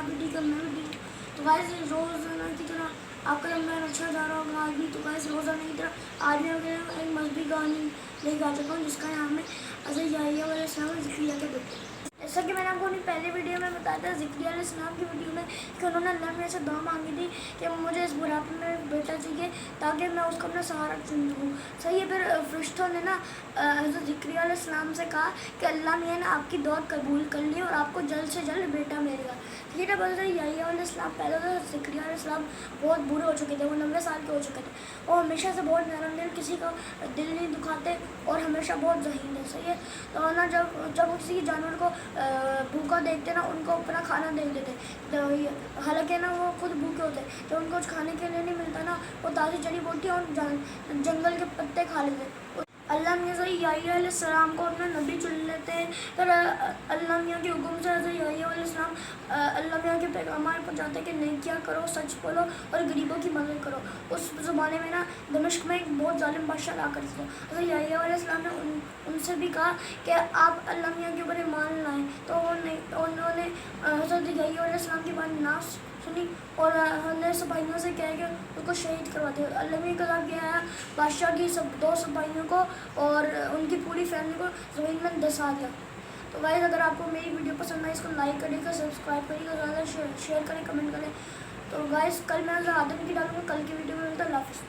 आप भी ठीक है, मैं भी ठीक हूँ। तो गाइस रोज़ाना की तरह आपका रमज़ान अच्छा जा रहा होगा आज भी। तो गाइस रोज़ाना की तरह आज मैं एक मजहबी कहानी लेके आ चुका हूँ जिसका नाम है हज़रत याह्या अलैहिस्सलाम ज़िक्रिया के बेटे। जैसा कि मैंने आपको अपनी पहले वीडियो में बताया था ज़िक्रिया अलैहिस्सलाम की वीडियो में कि उन्होंने अल्लाह में से दुआ मांगी थी कि मुझे इस बुढ़ापे में बेटा चाहिए ताकि मैं उसको अपना सहारा चुन लूँ। सही है, फिर फरिश्तों ने ना हज़रत ज़िक्रिया अलैहिस्सलाम से कहा कि अल्लाह मियाँ ने आपकी दुआ कबूल कर ली और आपको जल्द से जल्द बेटा मिलेगा। ये जब हज़रत याह्या अलैहिस्सलाम पैदा हुए तो ज़िक्रिया अलैहिस्सलाम बहुत बूढ़े हो चुके थे, वो 90 साल के हो चुके थे। वो हमेशा से बहुत नरम दिल, किसी का दिल नहीं दुखाते और हमेशा बहुत ज़हीन थे। सही है, तो ना जब किसी जानवर को भूखा देखते ना उनको अपना खाना दे देते। तो हालांकि ना वो खुद भूखे होते, जब उनको कुछ खाने के लिए नहीं मिलता ना वो ताज़ी जड़ी बूटी और जंगल के पत्ते खा लेते। अल्लाह मियाँ से याह्या अलैहिस्सलाम को अपना नबी चुन लेते हैं। फिर अल्लाह मियाँ के हुक्म से हज़रत याह्या अलैहिस्सलाम अल्लाह मियाँ के पैगाम पहुँचाते हैं कि नेकियां करो, सच बोलो और गरीबों की मदद करो। उस ज़माने में ना दमिश्क में एक बहुत जालिम बादशाह रहा करते थे। हज़रत याह्या अलैहिस्सलाम ने उनसे भी कहा कि आप अल्लाह मियाँ के ऊपर ईमान लाएँ, तो उन्होंने हज़रत याह्या अलैहिस्सलाम की बात ना सुनी और हमने सिपाहियों से कह के उनको शहीद करवा दिया। अल्लाह मियाँ का किया है बादशाह की सब 2 सिपाहियों को और उनकी पूरी फैमिली को ज़मीन में दसा दिया। तो गाइस अगर आपको मेरी वीडियो पसंद आई इसको लाइक करिएगा, सब्सक्राइब करिएगा, ज़्यादा शेयर करें, कमेंट करें। तो गाइस कल मैं आदम की डालूंगा, कल की वीडियो में मिलता है। अल्लाह हाफ़िज़।